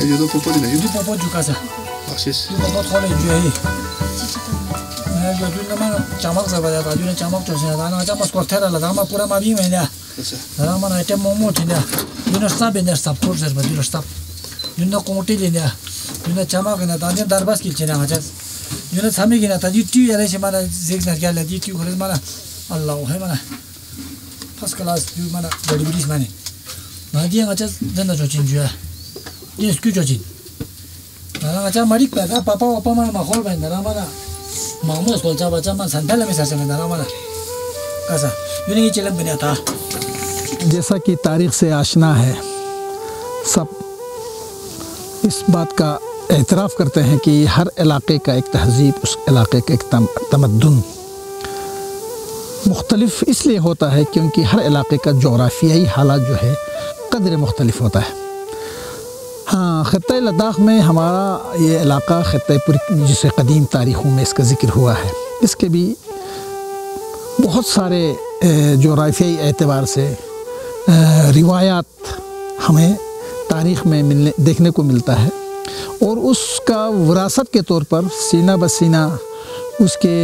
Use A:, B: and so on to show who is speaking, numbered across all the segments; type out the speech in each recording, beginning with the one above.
A: Yudo popo di
B: Yudo popo jukasa.
A: Asis.
B: Yudo popo thole juhi. Yudo mana chamak sa baya ta yudo chamak chosina ta na chamak korthera la dama pura ma bi mena. Dama na item momo tinda. Yudo stab in der stab kurzer ba yudo stab. Yudo komoti linda. Yudo chamak na ta den darbas kilchina hajas. Yudo sami gina ta yudo yare se mana zigna gala yudo khore mana Allah hai mana. First class yudo mana deliveries mane. Nadi hajas den da chochin juya. Yes, good judging. I Marik Papa Opama Mahol and Ramana Mamus will Java Jama Santalamis and Ramana Casa, Uni Chilambenata.
C: जैसा कि तारीख़ से आशना है सब इस बात का एतराफ़ करते हैं कि हर इलाक़े का एक तहज़ीब उस इलाक़े का एक तमद्दुन मुख्तलिफ इसलिए होता है क्योंकि हर इलाक़े का जोग्राफ़ियाई हालात जो है कदर मुख्तलिफ होता है। हाँ, ख़ित्ते लद्दाख़ में हमारा ये इलाक़ा ख़ित्ते जिसे क़दीम तारीख़ों में इसका ज़िक्र हुआ है, इसके भी बहुत सारे जोग्राफ़ियाई एतबार से रिवायात हमें तारीख़ में देखने को मिलता है और उसका विरासत के तौर पर सीना बसीना उसके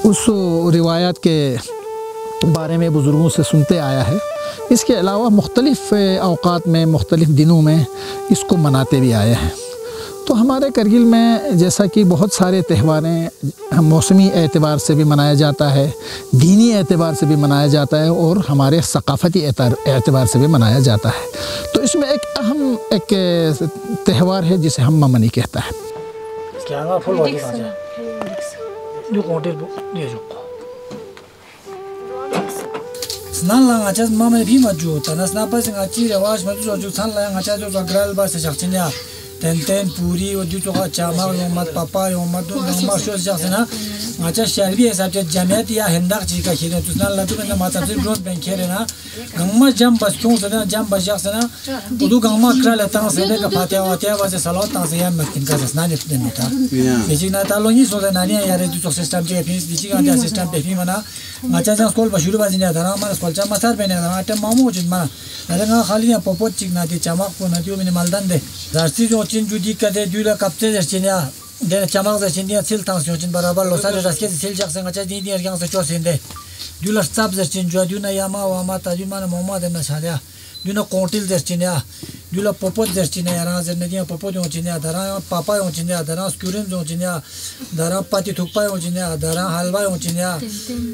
C: उस रिवायात के बारे में बुज़ुर्गों से सुनते आया है। इसके अलावा मुख्तलिफ़ औक़ात में मुख्तलिफ़ दिनों में इसको मनाते भी आए हैं। तो हमारे करगिल में जैसा कि बहुत सारे त्यौहारें मौसमी एतबार से भी मनाया जाता है, दीनी एतबार से भी मनाया जाता है और हमारे सक़ाफ़ती एतबार से भी मनाया जाता है। तो इसमें एक अहम त्यौहार है जिसे हम ममनी कहता है।
B: Snan lang aja mama lebih maju, tanah napa sih ngaji rewas maju jo san lang aja jo agral bahasa jakcinya, tenten puri, wajib juga cama, yomat papa, yomat tu nama show jakcina, aja shelby esapnya jamiat ya hendak jika kira tu snan lalu kan mata tu growth bank kira na, gangma jam bas kong sana jam bas jakcina, udu gangma kral tang sana ke fatihah bahasa salat tang saya makin kasas nani pun mita, jadi na talongi soalnya nani ya redu tu sistem JPS, jadi kan sistem JPS mana. Macam jangan sekolah baru baca ni ada, mana sekolah cuma masar benda, mana ada mamu cint mana, ada nggak kali yang popot cik nanti camak pun nanti umini maldan deh. Jadi jo cint judi kade dulu kapten cint ya, deh camak cint ya sil tang cint barabar losa jo rasket sil jak sengaja jadi ni orang secuar cint deh. Dulu stab cint jo dulu yama wama tadi mana mama deh masalah, dulu kontil cint ya, dulu popot cint ya, orang cint ni popot jo cint ya, darah papa jo cint ya, darah skurin jo cint ya, darah pati thukpa jo cint ya, darah halwa jo cint ya.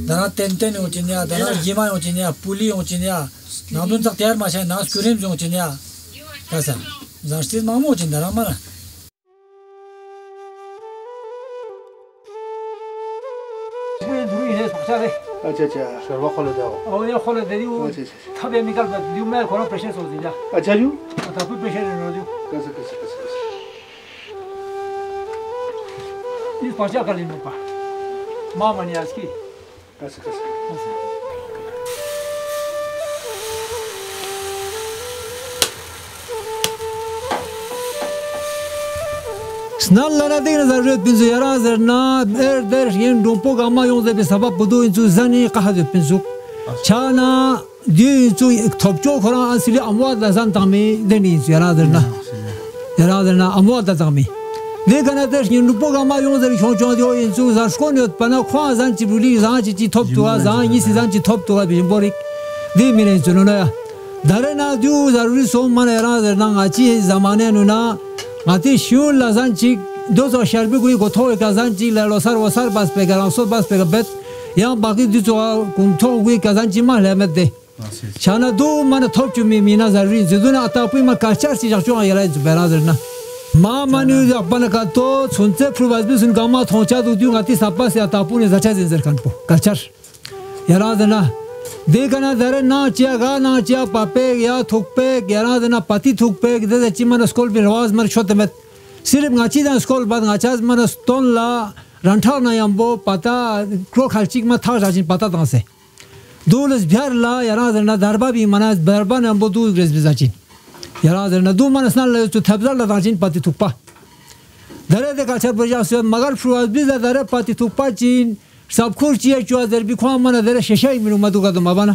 B: Darah tenten ucinya, darah jima ucinya, puli ucinya, namun tak tiar macam nas kurim ucinya, kasa, zastis mamu ucin darah mana?
A: अच्छा अच्छा शर्मा खोले जाओ
B: और ये खोले दे दियो तब ये निकल दियो मैं कोना प्रेशर सोच दिया
A: अच्छा यू
B: तब भी प्रेशर न दियो
A: कैसे कैसे कैसे
B: इस पाचा कर लेने पा माँ मनी आज की
A: कैसे कैसे
B: Snan lana din zaruret binzu yara zarna der yen dompo gama yon ze sebab budu inzu zani qahad binzu chana di inzu topcho khora asli amwad la zan tami deni yara zarna amwad la tami ne kana der yen dompo gama yon ze choncho dio inzu za shkonot bana khwa zan chibuli zan chi top to zan yisi zan chi top to bi borik di mine zunona darena diu zaruri som mana yara zarna ngachi zamane nuna Mati shul lazanchi dozo sharbi gui goto kazanchi la losar wasar bas pegaran so bas pegabet yang baki dizo kumto gui kazanchi ma lemet de chana do mana topchu mi mina zarri ziduna atapi ma kalchar si jakcho ayala berazerna ma manu apana ka to sunse prubas bisun gama thoncha du diu ngati sapa se atapu ne zacha zinzer kanpo kalchar yaradana देखना दरे ना chia गा ना chia पापे या थुकपे ग्यारह दिन पति थुकपे किधर अच्छी मन स्कूल भी रवाज मर छोटे में सिर्फ गाची दा स्कूल बाद गाचाज मन स्टोन ला रंठा ना यंबो पता क्रो खालचिक में था जाचिन पता तां से दूलस बिहार ला यारा दरना दरबा भी मना दरबा ने यंबो दूर ग्रेस बिजाचिन यारा दरना दू मन स्नाल ले तो थबजल ला जाचिन पति थुकपा दरे दे कल्चर बजा से मगर फ्रुआज भी दरे पति थुकपा चीन सब कुछ चिया चुआ दर भी खुआ मन दरे शेशाई मिनु मधु का तो मबाना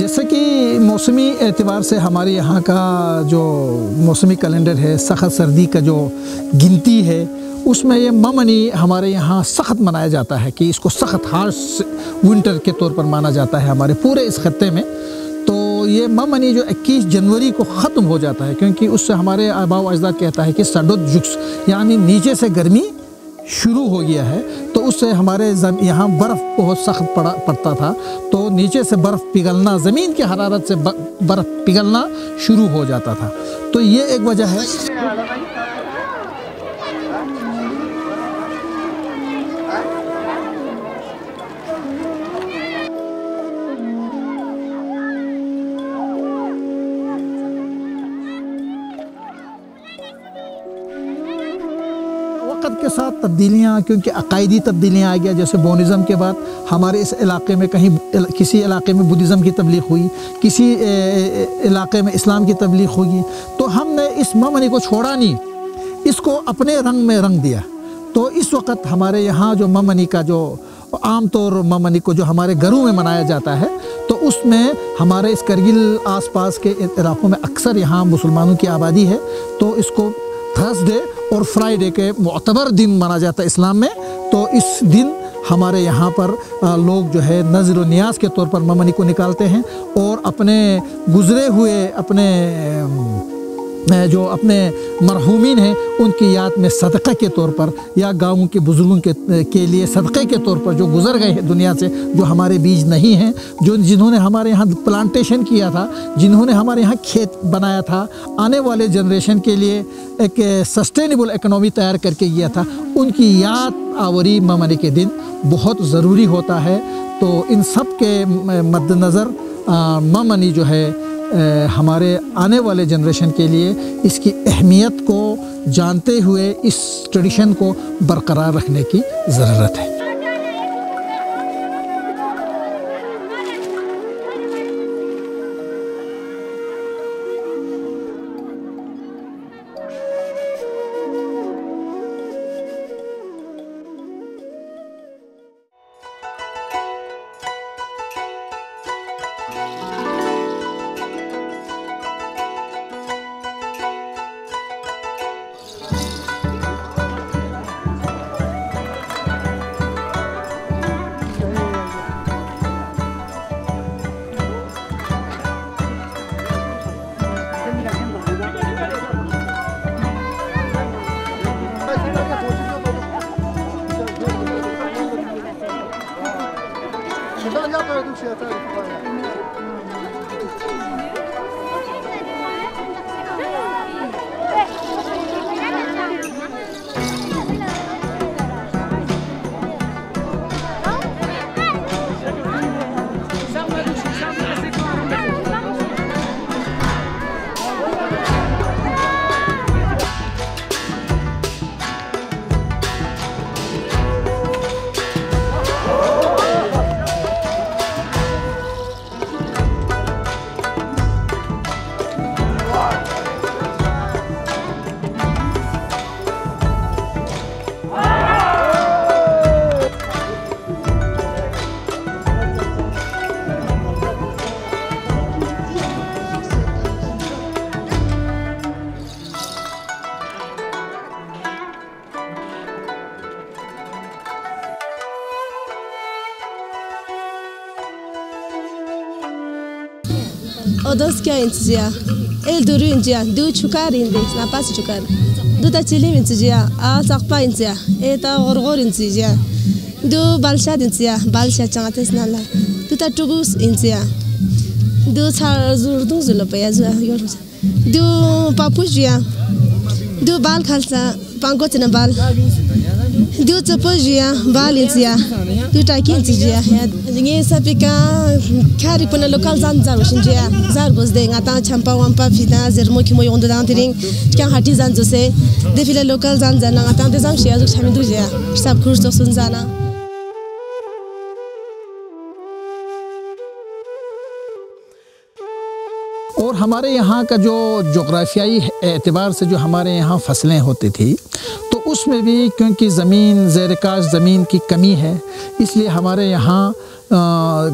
C: जैसे कि मौसमी एतबार से हमारे यहाँ का जो मौसमी कैलेंडर है सख़त सर्दी का जो गिनती है उसमें ये ममनी हमारे यहाँ सख़त मनाया जाता है कि इसको सख़त हार्श विंटर के तौर पर माना जाता है हमारे पूरे इस खत्ते में। तो ये ममनी जो 21 जनवरी को ख़त्म हो जाता है क्योंकि उससे हमारे आबाओ अजदाद कहता है कि सडुद जुक्स यानी नीचे से गर्मी शुरू हो गया है। तो उससे हमारे यहाँ बर्फ़ बहुत सख्त पड़ता था तो नीचे से बर्फ़ पिघलना ज़मीन की हरारत से बर्फ़ पिघलना शुरू हो जाता था। तो ये एक वजह है। वक़्त के साथ तब्दीलियाँ क्योंकि अकायदी तब्दीलियाँ आ गया जैसे बोनिज़म के बाद हमारे इस इलाके में कहीं किसी इलाके में बुद्धिज़्म की तबलीग हुई किसी इलाके में इस्लाम की तबलीग हुई तो हमने इस ममनी को छोड़ा नहीं इसको अपने रंग में रंग दिया। तो इस वक्त हमारे यहाँ जो ममनी का जो आम तौर ममनी को जो हमारे घरों में मनाया जाता है तो उसमें हमारे इस करगिल आसपास के इलाक़ों में अक्सर यहाँ मुसलमानों की आबादी है तो इसको थर्सडे और फ्राइडे के मुअतबर दिन माना जाता है इस्लाम में। तो इस दिन हमारे यहाँ पर लोग जो है नज़र व नियाज़ के तौर पर ममनी को निकालते हैं और अपने गुज़रे हुए जो अपने मरहूमीन हैं उनकी याद में सदक़े के तौर पर या गाँव के बुज़ुर्गों के लिए सदक़े के तौर पर जो गुज़र गए हैं दुनिया से जो हमारे बीच नहीं हैं जिन्होंने हमारे यहाँ प्लांटेशन किया था जिन्होंने हमारे यहाँ खेत बनाया था आने वाले जनरेशन के लिए एक सस्टेनेबल इकनॉमी तैयार करके किया था उनकी याद आवरी ममनी के दिन बहुत ज़रूरी होता है। तो इन सब के मद्देनज़र ममनी जो है हमारे आने वाले जनरेशन के लिए इसकी अहमियत को जानते हुए इस ट्रेडिशन को बरकरार रखने की ज़रूरत है।
D: O dos que intzia, el durundia, du chukar index, na pas chukar. Du ta chilim intzia, a sakpa intzia, eta orgor intzia. Du balshad intzia, balsha changates nala. Du ta tugus intzia. Du char zurdung zulopaya zua yor. Du papujia. Du bal khalsa, pangotina bal. दो चपोजिया बालिंजिया दो टाकिंजिया ये सब का खारी पुना local जानजार वशिंजिया jar Bose दे ngata champa wampa fida zermo ki moy ondo dan tiring kan hati zan jose defile local zan zan ngata de zang shia zuk chami dujia सब खुश तो सुन जाना।
C: और हमारे यहाँ का जो जोग्राफियाई एतबार से जो हमारे यहाँ फसलें होती थी तो उसमें भी क्योंकि ज़मीन ज़ेर-ए-काश ज़मीन की कमी है, इसलिए हमारे यहाँ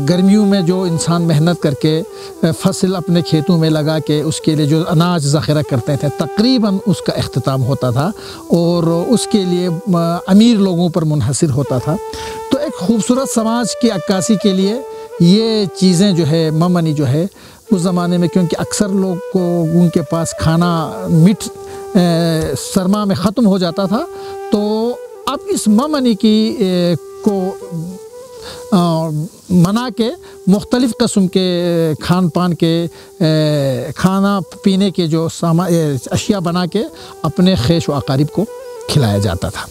C: गर्मियों में जो इंसान मेहनत करके फसल अपने खेतों में लगा के उसके लिए जो अनाज ज़ख़ीरा करते थे तकरीबन उसका अख्तिताम होता था और उसके लिए अमीर लोगों पर मुनहसर होता था। तो एक ख़ूबसूरत समाज की अक्कासी के लिए ये चीज़ें जो है ममनी जो है उस ज़माने में, क्योंकि अक्सर लोग को उनके पास खाना मीठ सरमा में ख़त्म हो जाता था, तो अब इस ममनी की को मना के मुख्तलिफ़ किस्म के खान पान के खाना पीने के जो अशिया बना के अपने ख़ैश व अक़ारिब को खिलाया जाता था।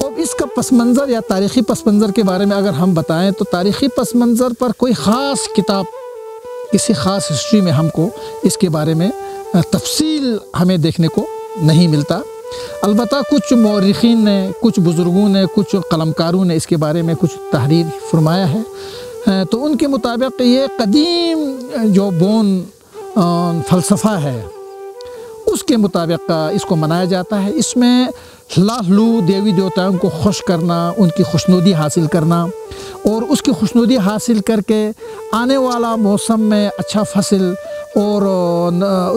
C: अब इसका पस मंज़र या तारीख़ी पस मंज़र के बारे में अगर हम बताएं तो तारीख़ी पस मंज़र पर कोई ख़ास किताब किसी ख़ास हिस्ट्री में हमको इसके बारे में तफसील हमें देखने को नहीं मिलता। अलबत्ता कुछ मौरिख़ीन ने, कुछ बुज़ुर्गों ने, कुछ कलमकारों ने इसके बारे में कुछ तहरीर फरमाया है। तो उनके मुताबिक ये कदीम जो बोन फ़लसफ़ा है उसके मुताबिक इसको मनाया जाता है। इसमें लाहलू देवी देवताओं को खुश करना, उनकी खुशनुदी हासिल करना और उसकी खुशनुदी हासिल करके आने वाला मौसम में अच्छा फसल और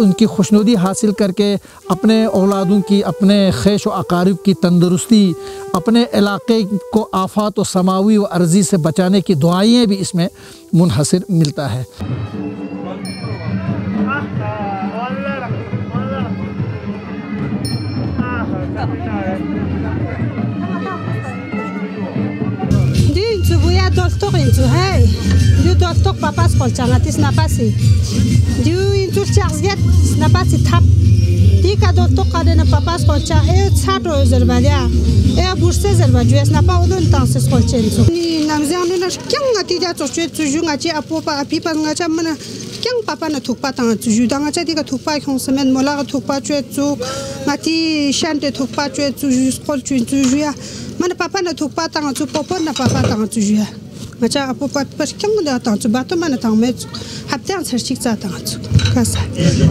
C: उनकी खुशनुदी हासिल करके अपने औलादों की, अपने ख़ैश व अक़ारिब की तंदुरुस्ती, अपने इलाक़े को आफ़ात व समावी व अर्ज़ी से बचाने की दुआएं भी इसमें मुनहसर मिलता है।
E: Dostok itu, hey, dia dostok papas kolcangatis napasi, dia itu charget napasi tap, dia dostok kada na papas kolca, satu zerbalia, bursa zerbajues napa ulun tangses kolcensu. Ni namzang ni nas kyang ngati dia cocok tuju ngaci apa api pas ngaca mana kyang papa na thukpa tang tuju, tang ngaca dia thukpa kong semen mola thukpa cuecu, ngati shante thukpa cuecu kolcun tuju ya, mana papa na thukpa tang tu popor na papa tang tuju ya. Macam apa pas kyang dah tang tu batu mana tang met haptian sercik za tang tu kasa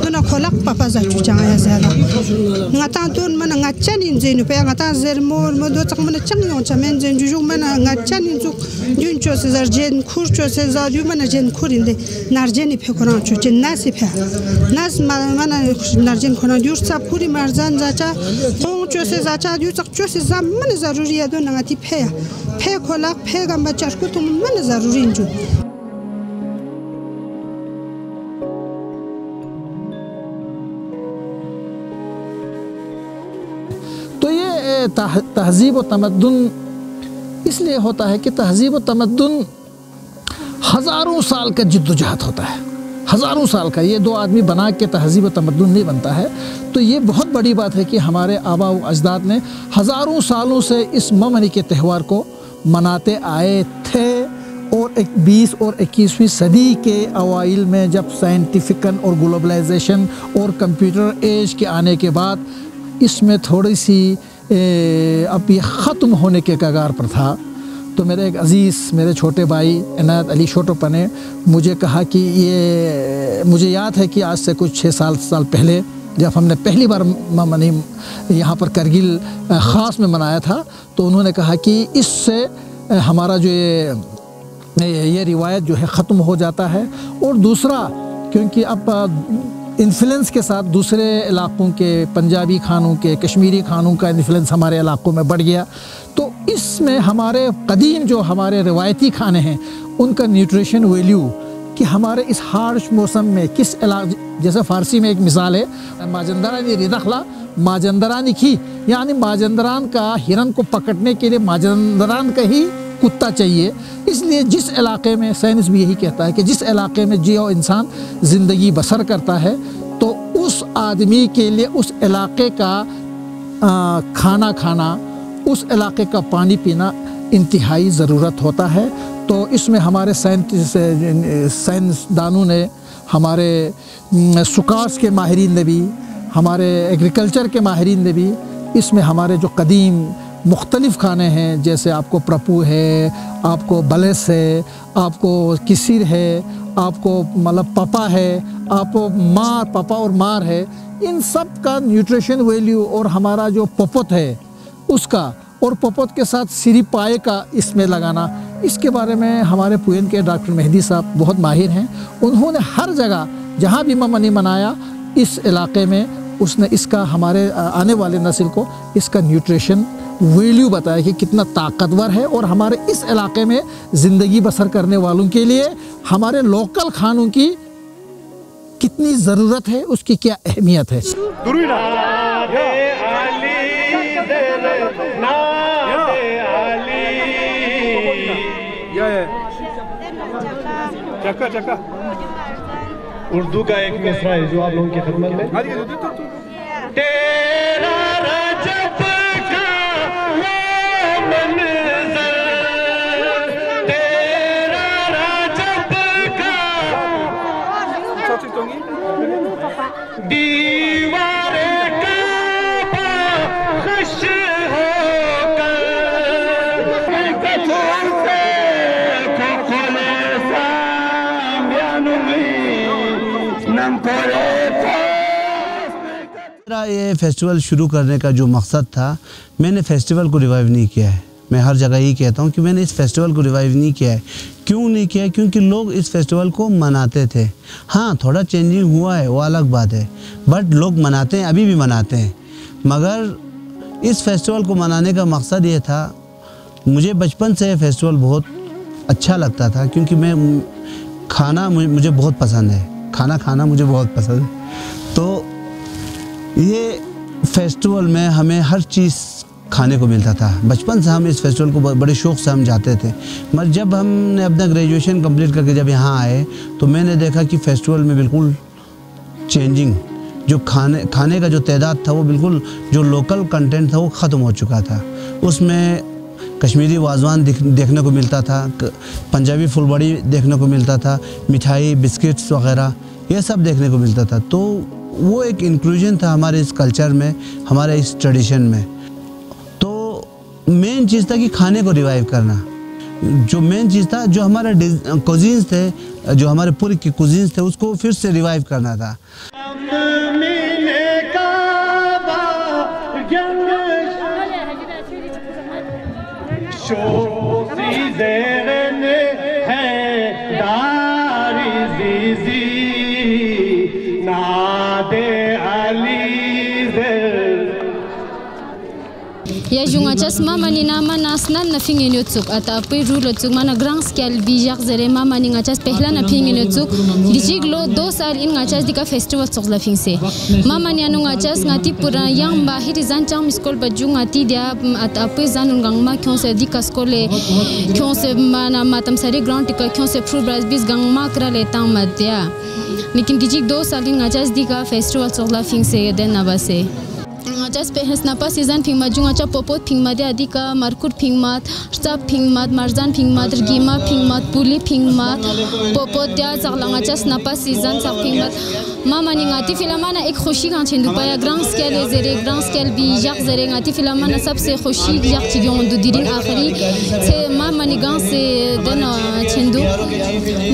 E: tu nak kolak papa za tu jangan ya zela ngatang tu mana ngacan injen tu payah ngatang zermor modo tak mana cang yang camen jen juju mana ngacan inju jun cho se zarjen kur cho se zarju mana jen kur inde narjen ipe koran cho jen nas ipe nas mana narjen koran jur sab kuri marzan zaca kong cho se zaca jur tak cho se zam mana zaruri ya do ngati payah pay kolak pay gamba charku tu mana zaruri inju. तो ये तहज़ीब व तमद्दुन इसलिए होता है कि तहज़ीब व तमद्दुन हज़ारों साल का जिद्दोजहद होता है, हज़ारों साल का। ये दो आदमी बना के तहज़ीब व तमद्दुन नहीं बनता है। तो ये बहुत बड़ी बात है कि हमारे आबा व अजदाद ने हज़ारों सालों से इस ममनी के त्यौहार को मनाते आए थे और 20 और 21वीं सदी के अवाइल में जब साइंटिफिकन और ग्लोबलाइजेशन और कंप्यूटर एज के आने के बाद इसमें थोड़ी सी अब ये ख़त्म होने के कगार पर था, तो मेरे एक अज़ीज़ मेरे छोटे भाई इनायत अली शोटोपा ने मुझे कहा कि ये मुझे याद है कि आज से कुछ 6-7 साल पहले जब हमने पहली बार ममनी यहाँ पर करगिल ख़ास में मनाया था, तो उन्होंने कहा कि इससे हमारा जो ये रिवायत जो है ख़त्म हो जाता है। और दूसरा क्योंकि अब इन्फ्लुएंस के साथ दूसरे इलाक़ों के पंजाबी खानों के, कश्मीरी खानों का इन्फ्लुएंस हमारे इलाक़ों में बढ़ गया, तो इसमें हमारे कदीम जो हमारे रिवायती खाने हैं उनका न्यूट्रिशन वैल्यू कि हमारे इस हार्श मौसम में किस इलाक़े, जैसे फ़ारसी में एक मिसाल है माजंदरानी रिदखला माजंदरानी खी, यानी माजंदरान का हिरन को पकड़ने के लिए माजंदरान का ही कुत्ता चाहिए। इसलिए जिस इलाक़े में, साइंस भी यही कहता है कि जिस इलाक़े में जो इंसान ज़िंदगी बसर करता है तो उस आदमी के लिए उस इलाक़े का खाना खाना
C: उस इलाके का पानी पीना इंतहाई ज़रूरत होता है। तो इसमें हमारे साइंसदानों ने, हमारे सुकास के माहिरीन ने भी, हमारे एग्रीकल्चर के माहिरीन ने भी इसमें हमारे जो कदीम मुख्तलिफ़ खाने हैं, जैसे आपको प्रपू है, आपको बलेस है, आपको किसिर है, आपको मतलब पपा है, आपको मार, पपा और मार है, इन सब का न्यूट्रिशन वैल्यू और हमारा जो पपत है उसका, और पपत के साथ सिरी पाए का इसमें लगाना, इसके बारे में हमारे पुएन के डॉक्टर मेहदी साहब बहुत माहिर हैं। उन्होंने हर जगह जहाँ भी ममनी मनाया इस इलाके में उसने इसका हमारे आने वाले नस्ल को इसका न्यूट्रिशन वैल्यू बताया कि कितना ताकतवर है, और हमारे इस इलाके में ज़िंदगी बसर करने वालों के लिए हमारे लोकल खानों की कितनी ज़रूरत है, उसकी क्या अहमियत है।
A: चक्का उर्दू का एक मिसरा है जो आप लोगों की खिदमत में। तेरा रजब का मंज़र, तेरा रजब का दीवारे का खुश होकर
F: मेरा ये फेस्टिवल शुरू करने का जो मकसद था, मैंने फेस्टिवल को रिवाइव नहीं किया है। मैं हर जगह यही कहता हूँ कि मैंने इस फेस्टिवल को रिवाइव नहीं किया है। क्यों नहीं किया है? क्योंकि लोग इस फेस्टिवल को मनाते थे। हाँ, थोड़ा चेंजिंग हुआ है, वो अलग बात है, बट लोग मनाते हैं, अभी भी मनाते हैं। मगर इस फेस्टिवल को मनाने का मकसद ये था, मुझे बचपन से फेस्टिवल बहुत अच्छा लगता था, क्योंकि मैं खाना मुझे बहुत पसंद है, खाना खाना मुझे बहुत पसंद है। तो ये फेस्टिवल में हमें हर चीज़ खाने को मिलता था। बचपन से हम इस फेस्टिवल को बड़े शौक़ से हम जाते थे। मगर जब हमने अपना ग्रेजुएशन कंप्लीट करके जब यहाँ आए तो मैंने देखा कि फेस्टिवल में बिल्कुल चेंजिंग, जो खाने का जो तादाद था वो बिल्कुल, जो लोकल कंटेंट था वो ख़त्म हो चुका था। उसमें कश्मीरी वाजवान देखने को मिलता था, पंजाबी फुलबड़ी देखने को मिलता था, मिठाई, बिस्किट्स वग़ैरह ये सब देखने को मिलता था। तो वो एक इंक्लूजन था हमारे इस कल्चर में, हमारे इस ट्रेडिशन में। तो मेन चीज़ था कि खाने को रिवाइव करना। जो मेन चीज़ था, जो हमारे कुजीन्स थे, जो हमारे पूरे के कुजीन्स थे, उसको फिर से रिवाइव करना था।
G: Ya junga jas mama ni nama nasnan na fingin yotsuk ata api rulotsuk mana grand scale bijak zere mama ni ngajas pehla na fingin yotsuk dijiglo 2 साल इन ngajas dika festival soxla fingse mama ni anu ngajas ngati pura yang bahir zan cham skol baju ngati dia ata api zanun gangma kyonse dika skole kyonse mana matam sare grand tika kyonse fru bras bis gangma kra leta madya lekin dijig 2 साल इन ngajas dika festival soxla fingse den nabase ngajas pehnas napa season phingma junga popot phingma de adika markut phingmat sta phingmat marzan phingmat rgima phingmat puli phingmat popot dia zagla ngajas napa season sa phingmat mama ni ngati filamana ek khushi gan chendu paya grand scale zere grand scale bi jak zere ngati filamana sabse khushi jak chigon du dirin akhiri se mama ni gan se dana chendu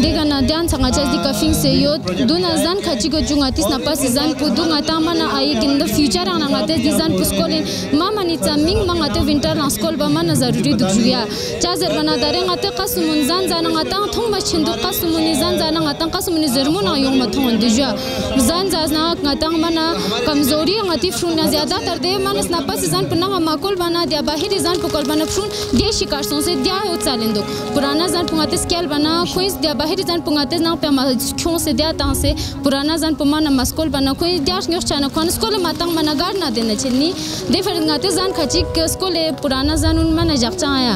G: dega na dan sa ngajas dika phing se yot duna zan khachi go junga tis napa season pu dunga tamana ai in the future ana ngate dizan puskole mama ni taming mangate winter na skol ba mana zaruri dukjuya chazer bana dare ngate qasumun zan zan ngata thong ma chendu qasumun zan zan ngata qasumun zermuna yom ma thong dija zan zazna ngata mana kamzori ngati fruna zyada tar de manas na pas zan puna makol bana dia bahir zan pukol bana frun de shikar son se dia ho chalendo purana zan pungate scale bana khois dia bahir zan pungate na pe ma khon se dia tan se purana zan pumana maskol bana khoi dia ngor chana khon skol matang mana gar na de चलनी दे फिर गाते जान खची के उसको ले पुराना जान उनमें न जागचा आया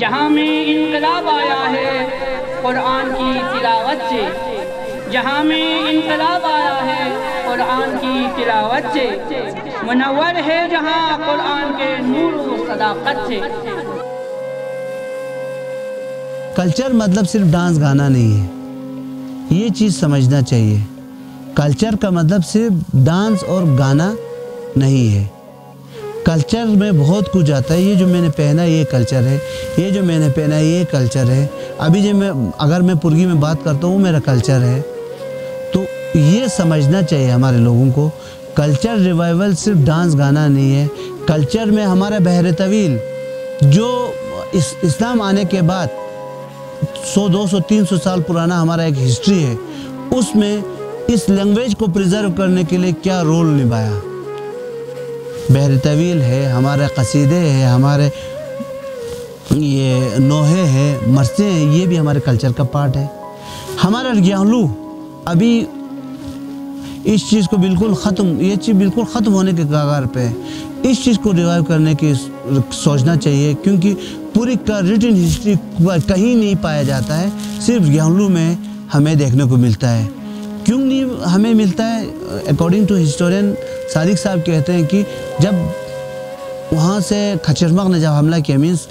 H: जहाँ में इनकलाब आया है कुरान की तिलावत से, जहाँ में इनकलाब आया है कुरान की तिलावत से, मुनव्वर है जहाँ कुरान के नूर व सदाकत से।
F: कल्चर मतलब सिर्फ डांस गाना नहीं है, ये चीज़ समझना चाहिए। कल्चर का मतलब सिर्फ डांस और गाना नहीं है। कल्चर में बहुत कुछ आता है। ये जो मैंने पहना ये कल्चर है, ये जो मैंने पहना ये कल्चर है। अभी जो अगर मैं पुर्गी में बात करता हूँ वो मेरा कल्चर है। तो ये समझना चाहिए हमारे लोगों को, कल्चर रिवाइवल सिर्फ डांस गाना नहीं है। कल्चर में हमारा बहर तवील जो इस्लाम आने के बाद 100, 200, 300 साल पुराना हमारा एक हिस्ट्री है, उसमें इस लैंग्वेज को प्रिजर्व करने के लिए क्या रोल निभाया। बहर तवील है, हमारे कसीदे हैं, हमारे ये नोहे हैं, मरसे हैं, ये भी हमारे कल्चर का पार्ट है। हमारा ज्ञानलू अभी इस चीज़ को बिल्कुल ख़त्म, ये चीज़ बिल्कुल ख़त्म होने के कगार पे है। इस चीज़ को रिवाइव करने की सोचना चाहिए, क्योंकि पूरी का रिटन हिस्ट्री कहीं नहीं पाया जाता है, सिर्फ ज्ञानलू में हमें देखने को मिलता है। क्यों नहीं हमें मिलता है? अकॉर्डिंग टू हिस्टोरियन सादिक साहब कहते हैं कि जब वहाँ से खचरमग ने जब हमला किया, मीन्स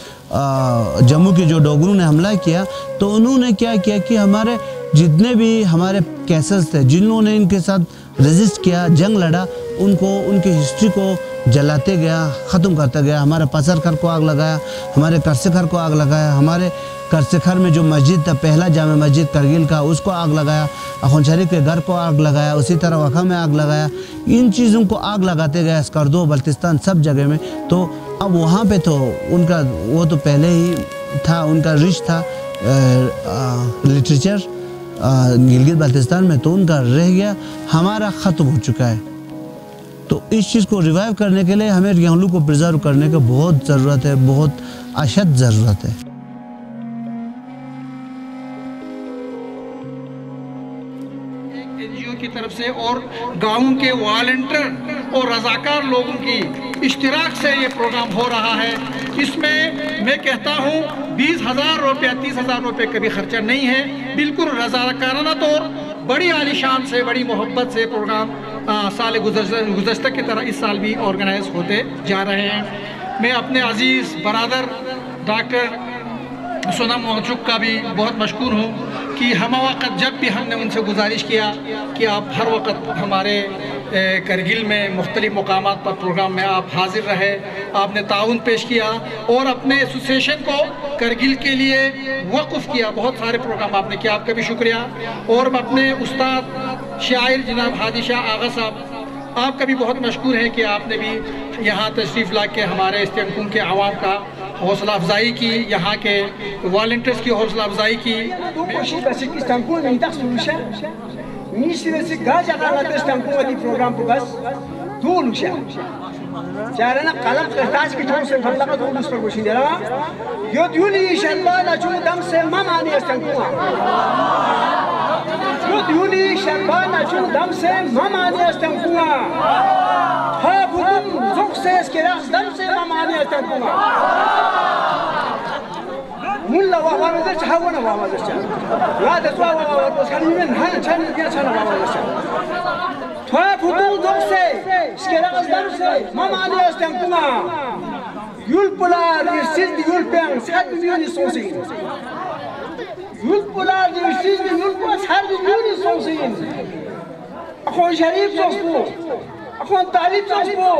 F: जम्मू के जो डोगरू ने हमला किया, तो उन्होंने क्या किया कि हमारे जितने भी हमारे कैसल्स थे, जिन्होंने इनके साथ रेजिस्ट किया, जंग लड़ा, उनको उनकी हिस्ट्री को जलाते गया, ख़त्म करता गया। हमारे पसरखर को आग लगाया, हमारे करसेखर को आग लगाया, हमारे करसेखर में जो मस्जिद था, पहला जामे मस्जिद करगिल का, उसको आग लगाया, अखुन शरीफ के घर को आग लगाया, उसी तरह वखा में आग लगाया। इन चीज़ों को आग लगाते गए, स्कर्दो, बल्तिस्तान, सब जगह में। तो अब वहाँ पे तो उनका वो तो पहले ही था, उनका रिच था लिटरेचर गिलगित बल्तिस्तान में, तो उनका रह गया, हमारा ख़त्म हो चुका है। तो इस चीज़ को रिवाइव करने के लिए हमें ज्ञानलू को प्रिजर्व करने की बहुत ज़रूरत है, बहुत अशद ज़रूरत है।
E: एनजीओ की तरफ से और गाँव के वॉलंटियर और रजाकार लोगों की इश्तिराक से ये प्रोग्राम हो रहा है। इसमें मैं कहता हूँ 20,000 रुपया, 30,000 रुपये कभी खर्चा नहीं है, बिल्कुल रजाकाराना तौर बड़ी आलिशान से, बड़ी मोहब्बत से प्रोग्राम साल गुज़श्ता की तरह इस साल भी ऑर्गेनाइज होते जा रहे हैं। मैं अपने अजीज़ बरादर डॉक्टर सोना मोहचुक का भी बहुत मशकूर हूँ कि हम वक़्त जब भी हमने उनसे गुजारिश किया कि आप हर वक्त हमारे करगिल में मुख्तलिफ़ मकामात पर प्रोग्राम में आप हाजिर रहे, आपने ताउन पेश किया और अपने एसोसिएशन को करगिल के लिए वक़्फ़ किया। बहुत सारे प्रोग्राम आपने किया, आपका भी शुक्रिया। और अपने उस्ताद शायर जनाब हादी शाह आगा साहब, आपका भी बहुत मशकूर है कि आपने भी यहाँ तशरीफ़ ला के हमारे इस्तेंकुम के आवाम का हौसला अफजाई की, यहाँ के वॉलंटियर्स की हौसला अफजाई की।
I: चारना कलम करताज की ठोस से फल्ला का दोनों पर गोशी जरा यो द्यूली शर्बान अचू दम से ममानी अस्तंकुआ यो द्यूली शर्बान अचू दम से ममानी अस्तंकुआ हा बुदुम जुक से इसके रास दम से ममानी अस्तंकुआ मुल्ला वावान दर चाहवना वावान दर चाह ला दसवा वावान बस खाली में हन छन दिया छन वावान दर चाह फुटू दो से इसके रास्ते से ममानी अस्तंकुआ यूल पोलार सिद्ध यूल पेंग सात मिलियन सोसी यूल पोलार सिद्ध यूल को सात मिलियन सोसी अखोन शरीफ सोसपो अखोन तालिब सोसपो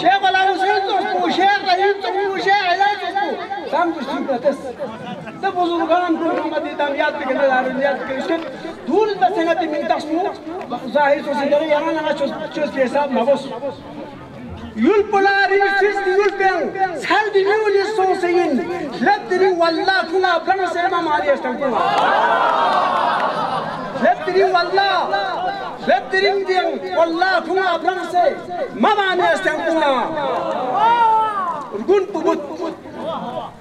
I: शेख अला हुसैन सोसपो शेख रहीम सोसपो शेख इलाज सोसपो तम कुछ प्रतस तब बुजुर्गान को मदद याद पे करना याद पे इसके दूर बसंगत में तस्मो जाहिर सोसे दरे याना ना चोस के हिसाब नवस यूल पोलारी सिस्ट यूल पेंग साल दी यूल सोसेइन लदरी वल्ला कुना ब्रन से मारी अस्तंकुआ लदरी वल्ला लदरी दिंग वल्ला कुना ब्रन से मारी अस्तंकुआ गुन पुबुत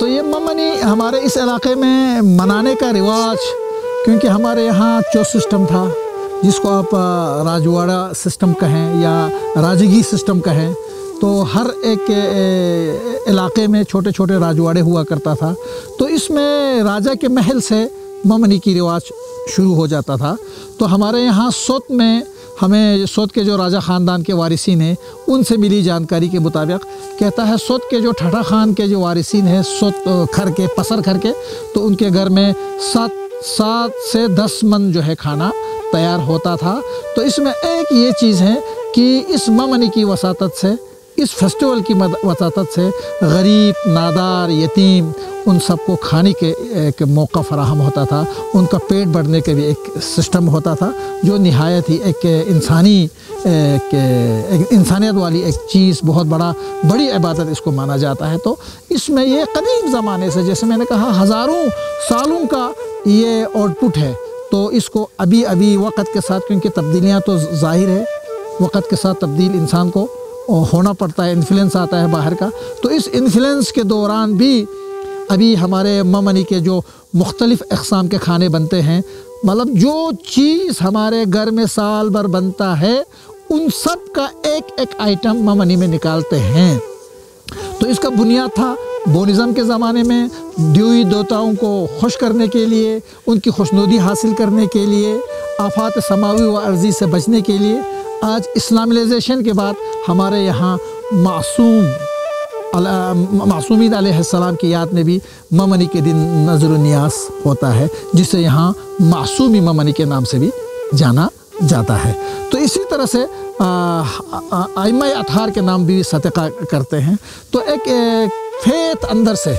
E: तो ये ममनी हमारे इस इलाके में मनाने का रिवाज, क्योंकि हमारे यहाँ चो सिस्टम था, जिसको आप राजवाड़ा सिस्टम कहें या राजगी सिस्टम कहें, तो हर एक इलाके में छोटे छोटे राजवाड़े हुआ करता था। तो इसमें राजा के महल से ममनी की रिवाज शुरू हो जाता था। तो हमारे यहाँ सोत में हमें सोत के जो राजा ख़ानदान के वारिसीन हैं उनसे मिली जानकारी के मुताबिक कहता है सोत के जो ठठा खान के जो वारिसीन हैं सोत खर के पसर खर के, तो उनके घर में 7 से 10 मन जो है खाना तैयार होता था। तो इसमें एक ये चीज़ है कि इस ममनी की वसातत से, इस फेस्टिवल की वसातत से गरीब, नादार, यतीम उन सबको खाने के एक मौका फराहम होता था। उनका पेट भरने के भी एक सिस्टम होता था जो निहायत ही एक इंसानियत वाली एक चीज़, बहुत बड़ी इबादत इसको माना जाता है। तो इसमें ये कदीम ज़माने से, जैसे मैंने कहा, हज़ारों सालों का ये आउटपुट है। तो इसको अभी वक़्त के साथ, क्योंकि तब्दीलियाँ तो ज़ाहिर है, वक़्त के साथ तब्दील इंसान को होना पड़ता है, इन्फ्लुएंस आता है बाहर का। तो इस इन्फ्लुएंस के दौरान भी अभी हमारे ममनी के जो मुख्तलिफ़ अक़साम के खाने बनते हैं, मतलब जो चीज़ हमारे घर में साल भर बनता है उन सब का एक एक आइटम ममनी में निकालते हैं। तो इसका बुनियाद था बोनिज़म के ज़माने में देवी देवताओं को खुश करने के लिए, उनकी खुशनुदी हासिल करने के लिए, आफात समावी व अर्ज़ी से बचने के लिए। आज इस्लामिलाइजेशन के बाद हमारे यहाँ मासूमीद अलैहिस्सलाम की याद में भी ममनी के दिन नज़र नियास होता है, जिसे यहाँ मासूमी ममनी के नाम से भी जाना जाता है। तो इसी तरह से आइमा अतहार के नाम भी सदका करते हैं। तो एक फेथ अंदर से,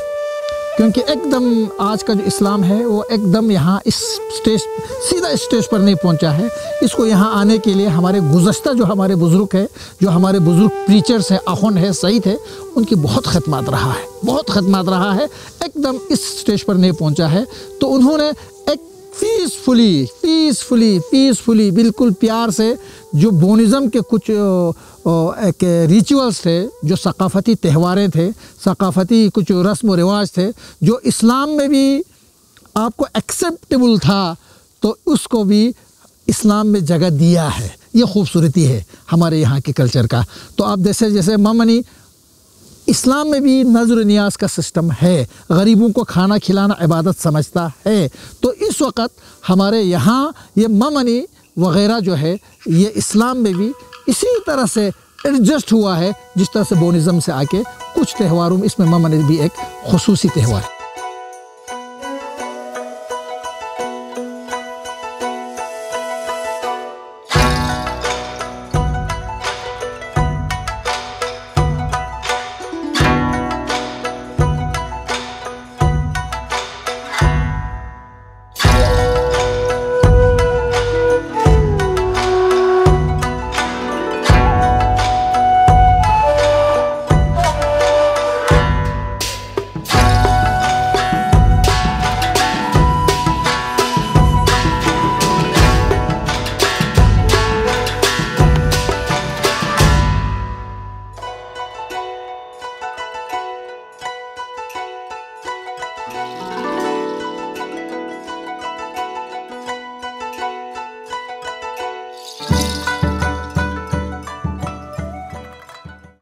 E: क्योंकि एकदम आज का जो इस्लाम है वो एकदम यहाँ इस सीधा स्टेज पर नहीं पहुँचा है। इसको यहाँ आने के लिए हमारे गुज़श्ता जो हमारे बुज़ुर्ग है, जो हमारे बुज़ुर्ग प्रीचर्स हैं, अख़ुन है, सईद है, उनकी बहुत ख़िदमत रहा है, एकदम इस स्टेज पर नहीं पहुँचा है। तो उन्होंने एक पीसफुली बिल्कुल प्यार से जो बोनिज़म के कुछ एक रिचुअल्स थे, जो सकाफ़ती त्यौहारें थे, सकाफ़ती कुछ रस्म व रिवाज थे, जो इस्लाम में भी आपको एक्सेप्टेबल था, तो उसको भी इस्लाम में जगह दिया है। ये खूबसूरती है हमारे यहाँ के कल्चर का। तो आप जैसे ममनी, इस्लाम में भी नज़र नियाज का सिस्टम है, गरीबों को खाना खिलाना इबादत समझता है। तो इस वक्त हमारे यहाँ ये ममनी वग़ैरह जो है ये इस्लाम में भी इसी तरह से एडजस्ट हुआ है, जिस तरह से बोनिज़म से आके कुछ त्योहारों में इसमें ममनी भी एक खुसूसी त्यौहार है।